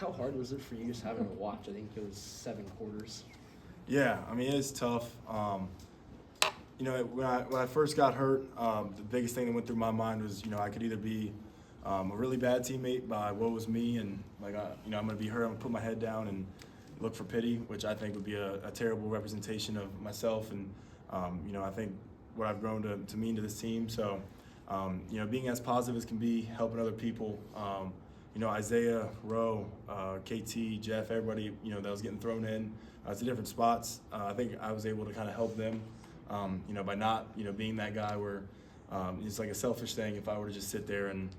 How hard was it for you just having to watch? I think it was 7 quarters. Yeah, I mean, it's tough. When I first got hurt, the biggest thing that went through my mind was, I could either be a really bad teammate by what was me, and I'm going to be hurt. I'm going to put my head down and look for pity, which I think would be a terrible representation of myself, and I think what I've grown to mean to this team. So, being as positive as can be, helping other people. Isaiah, Rowe, KT, Jeff, everybody, that was getting thrown in to different spots. I think I was able to kind of help them, by not, being that guy where it's like a selfish thing if I were to just sit there and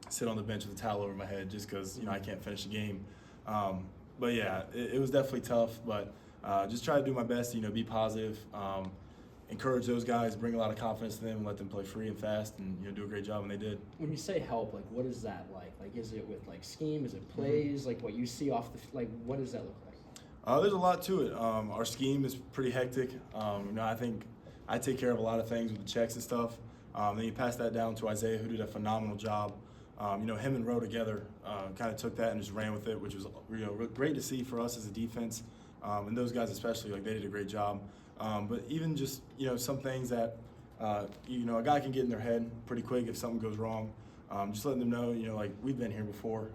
sit on the bench with a towel over my head just because, I can't finish the game. But yeah, it was definitely tough, but just try to do my best to, be positive, encourage those guys, bring a lot of confidence to them, let them play free and fast, and do a great job, and they did. When you say help, like what is that like? Like is it with like scheme? Is it plays? Like what you see off the like? What does that look like? There's a lot to it. Our scheme is pretty hectic. I think I take care of a lot of things with the checks and stuff. Then you pass that down to Isaiah, who did a phenomenal job. Him and Rowe together kind of took that and just ran with it, which was great to see for us as a defense. And those guys especially, like they did a great job. But even just some things that a guy can get in their head pretty quick if something goes wrong. Just letting them know, like we've been here before.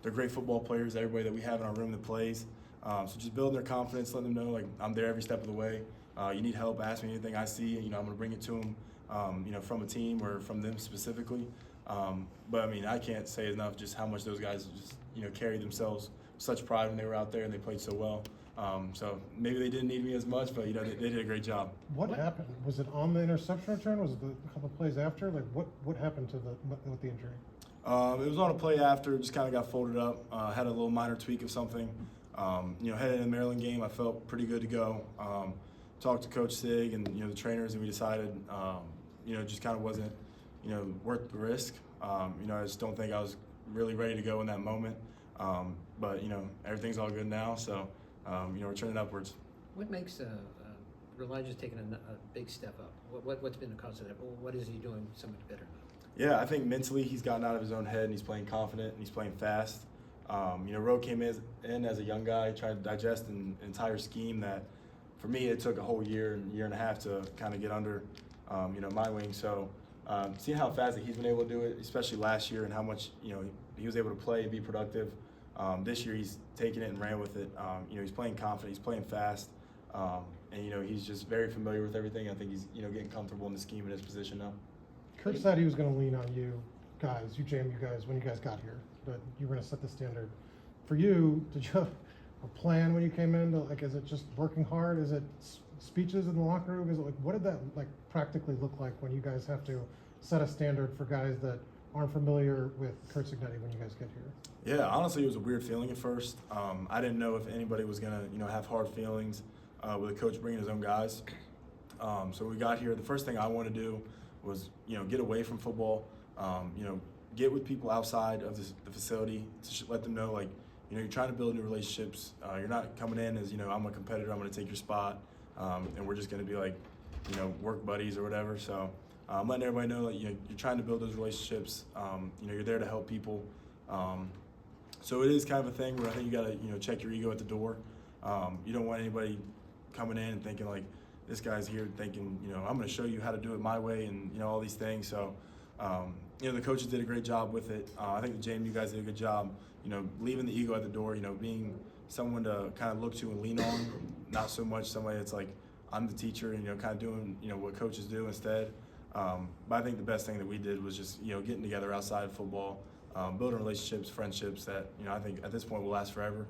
They're great football players. Everybody that we have in our room that plays. So just building their confidence, letting them know like I'm there every step of the way. You need help, ask me anything I see. I'm going to bring it to them. From a team or from them specifically. But I mean, I can't say enough just how much those guys just carried themselves with such pride when they were out there and they played so well. So maybe they didn't need me as much, but they did a great job. What happened? Was it on the interception return? Was it a couple of plays after? Like what happened to with the injury? It was on a play after, just kind of got folded up. Had a little minor tweak of something. Headed in the Maryland game, I felt pretty good to go. Talked to Coach Sig and the trainers, and we decided just kind of wasn't worth the risk. I just don't think I was really ready to go in that moment. But everything's all good now, so we're turning upwards. What makes Elijah's taking a big step up? What's been the cause of that? What is he doing so much better now? Yeah, I think mentally he's gotten out of his own head and he's playing confident and he's playing fast. Rowe came in as a young guy, trying to digest an entire scheme that, for me, it took a whole year and a half to kind of get under, my wing. So seeing how fast that he's been able to do it, especially last year, and how much he was able to play and be productive. This year he's taken it and ran with it. He's playing confident, he's playing fast, and he's just very familiar with everything. I think he's getting comfortable in the scheme and his position now. Kurt said he was going to lean on you guys, you guys, when you guys got here, but you were going to set the standard. For you, did you have a plan when you came in? Is it just working hard? Is it speeches in the locker room? Is it what did that practically look like when you guys have to set a standard for guys that aren't familiar with Kurt Signetti when you guys get here? Yeah, honestly, it was a weird feeling at first. I didn't know if anybody was gonna have hard feelings with a coach bringing his own guys. So we got here. The first thing I wanted to do was get away from football. Get with people outside of the facility to let them know you're trying to build new relationships. You're not coming in as I'm a competitor. I'm going to take your spot, and we're just going to be work buddies or whatever. So I'm letting everybody know you're trying to build those relationships. You're there to help people. So it is kind of a thing where I think you got to check your ego at the door. You don't want anybody coming in and thinking this guy's here thinking I'm going to show you how to do it my way and all these things. So the coaches did a great job with it. I think the JMU guys did a good job. Leaving the ego at the door, being someone to kind of look to and lean on, not so much somebody that's I'm the teacher and, kind of doing, what coaches do instead. But I think the best thing that we did was just, getting together outside of football, building relationships, friendships that, I think at this point will last forever.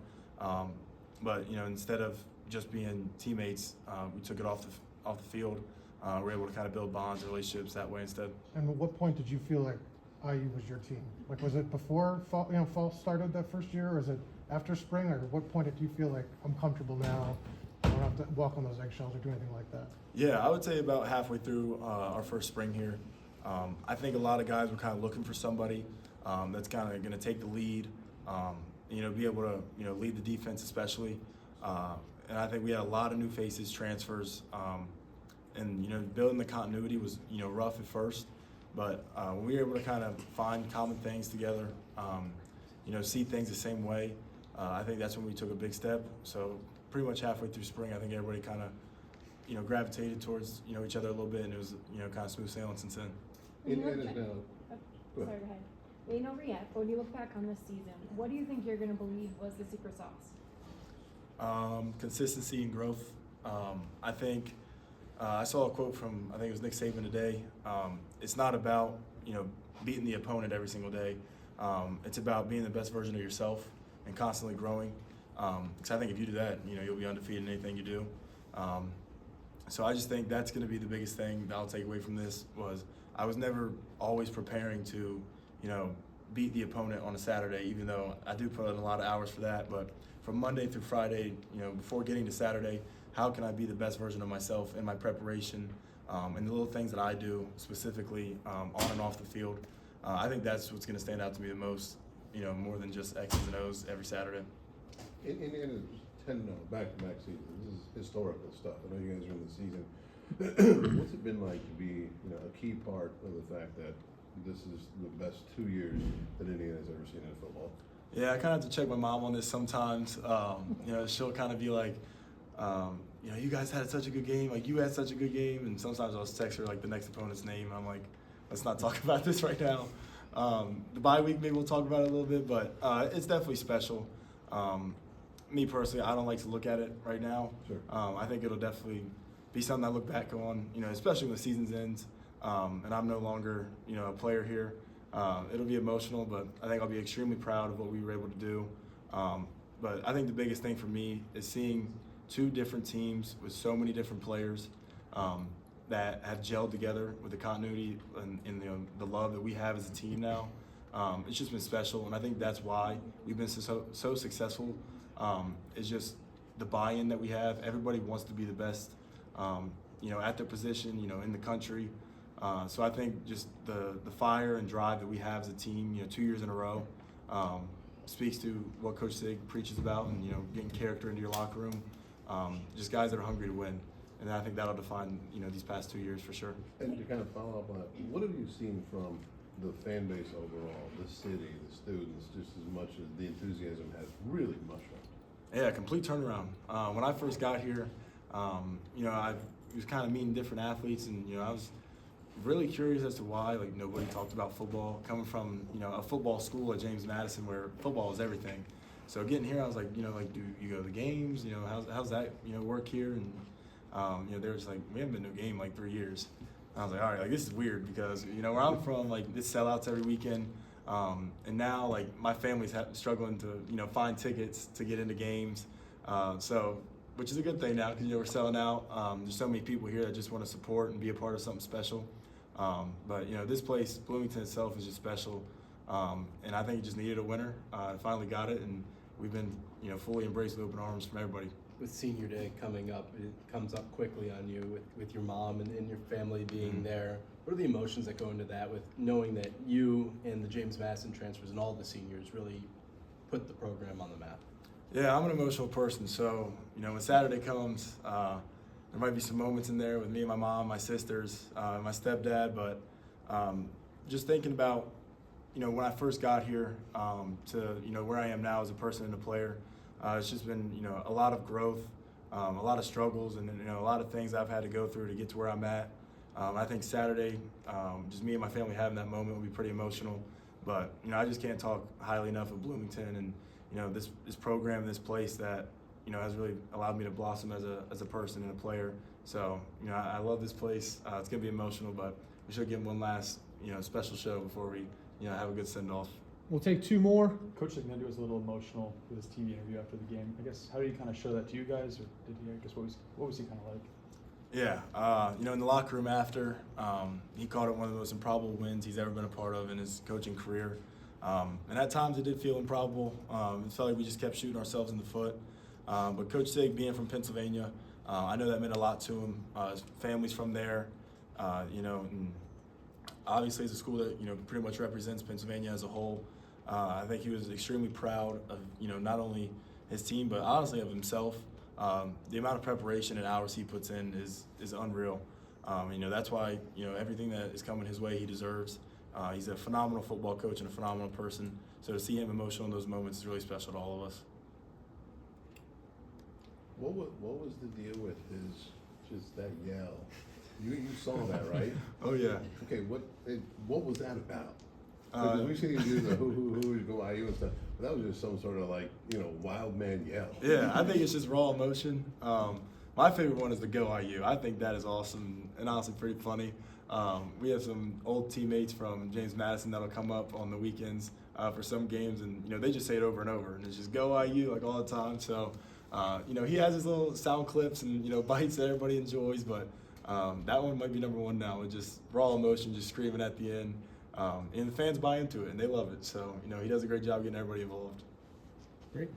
But, instead of just being teammates, we took it off the field. We were able to kind of build bonds and relationships that way instead. And at what point did you feel like IU was your team? Was it before fall started that first year, or is it after spring, or at what point did you feel like I'm comfortable now? I don't have to walk on those eggshells or do anything like that? Yeah, I would say about halfway through our first spring here. I think a lot of guys were kind of looking for somebody that's kind of going to take the lead, be able to lead the defense especially. And I think we had a lot of new faces, transfers, and building the continuity was rough at first. But when we were able to kind of find common things together, see things the same way. I think that's when we took a big step. So pretty much halfway through spring, I think everybody kind of, gravitated towards, each other a little bit, and it was, kind of smooth sailing since then. When you It look is back- now. oh, Go Sorry, ahead. go ahead. We ain't over yet, but when you look back on this season, what do you think you're gonna believe was the secret sauce? Consistency and growth. I think I saw a quote from, I think it was Nick Saban today. It's not about, beating the opponent every single day. It's about being the best version of yourself and constantly growing. Because I think if you do that, you'll be undefeated in anything you do. So I just think that's going to be the biggest thing that I'll take away from this was I was never always preparing to, beat the opponent on a Saturday, even though I do put in a lot of hours for that. But from Monday through Friday, before getting to Saturday, how can I be the best version of myself in my preparation and the little things that I do specifically on and off the field? I think that's what's going to stand out to me the most, more than just X's and O's every Saturday. Indiana's 10-0 back-to-back seasons. This is historical stuff. I know you guys are in the season. What's it been like to be, a key part of the fact that this is the best 2 years that Indiana's ever seen in football? Yeah, I kind of have to check my mom on this sometimes. She'll kind of be like, you guys had such a good game. Like, you had such a good game. And sometimes I'll text her, like, the next opponent's name. And I'm like, let's not talk about this right now. The bye week, maybe we'll talk about it a little bit. But it's definitely special. Me personally, I don't like to look at it right now. Sure. I think it'll definitely be something I look back on, especially when the season ends and I'm no longer, a player here. It'll be emotional, but I think I'll be extremely proud of what we were able to do. But I think the biggest thing for me is seeing two different teams with so many different players that have gelled together with the continuity and the love that we have as a team now. It's just been special, and I think that's why we've been so successful. It's just the buy-in that we have. Everybody wants to be the best, at their position, in the country. So I think just the fire and drive that we have as a team, 2 years in a row, speaks to what Coach Sig preaches about, and getting character into your locker room. Just guys that are hungry to win, and I think that'll define these past 2 years for sure. And to kind of follow up on that, what have you seen from the fan base overall, the city, the students, just as much as the enthusiasm has really mushroomed? Yeah, complete turnaround. When I first got here, I was kind of meeting different athletes, and I was really curious as to why nobody talked about football. Coming from a football school at James Madison where football is everything. So getting here, I was like, do you go to the games? How's that work here? And they were just like, we haven't been to a game in like 3 years. And I was like, all right, this is weird because where I'm from, it's sellouts every weekend. And now my family's struggling to find tickets to get into games. So which is a good thing now because we're selling out. There's so many people here that just want to support and be a part of something special. But this place, Bloomington itself, is just special. And I think it just needed a winner. I finally got it, and we've been fully embraced with open arms from everybody. With senior day coming up, it comes up quickly on you with your mom and your family being there. What are the emotions that go into that with knowing that you and the James Madison transfers and all the seniors really put the program on the map? Yeah, I'm an emotional person, so when Saturday comes, there might be some moments in there with me and my mom, my sisters, my stepdad, but just thinking about when I first got here to where I am now as a person and a player, it's just been a lot of growth, a lot of struggles, and a lot of things I've had to go through to get to where I'm at. I think Saturday, just me and my family having that moment will be pretty emotional, but I just can't talk highly enough of Bloomington and this program, this place that has really allowed me to blossom as a person and a player. So I love this place. It's gonna be emotional, but we should give one last special show before we have a good send off. We'll take two more. Coach Signetti was a little emotional with his TV interview after the game. I guess how did he kind of show that to you guys, or did he? I guess what was he kind of like? Yeah, in the locker room after, he called it one of the most improbable wins he's ever been a part of in his coaching career. And at times it did feel improbable. It felt like we just kept shooting ourselves in the foot. But Coach Sig, being from Pennsylvania, I know that meant a lot to him. His family's from there, and obviously it's a school that pretty much represents Pennsylvania as a whole. I think he was extremely proud of not only his team but honestly of himself. The amount of preparation and hours he puts in is unreal. That's why everything that is coming his way he deserves. He's a phenomenal football coach and a phenomenal person. So to see him emotional in those moments is really special to all of us. What was the deal with his, just that yell? You saw that, right? Oh yeah. Okay, what was that about? Because we've seen him do the who, go IU and stuff, but that was just some sort of like, wild man yell. Yeah, I think it's just raw emotion. My favorite one is the Go IU. I think that is awesome and honestly pretty funny. We have some old teammates from James Madison that'll come up on the weekends for some games, and they just say it over and over, and it's just Go IU like all the time. So he has his little sound clips and bites that everybody enjoys, but that one might be number one now with just raw emotion, just screaming at the end. And the fans buy into it and they love it. So he does a great job getting everybody involved. Great.